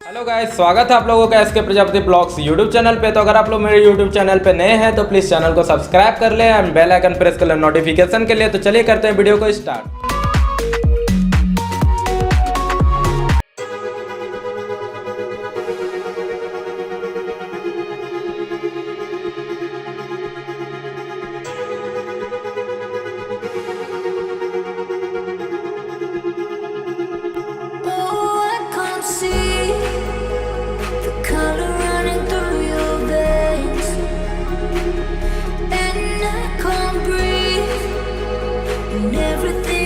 Hello guys, स्वागत है आप लोगों का SK Prajapati blogs YouTube channel पे। तो अगर आप लोग मेरे यूट्यूब चैनल पे नए हैं तो प्लीज़ चैनल को सब्सक्राइब कर लें एंड बेल आइकन प्रेस कर लें नोटिफिकेशन के लिए। तो चलिए करते हैं वीडियो को स्टार्ट। Everything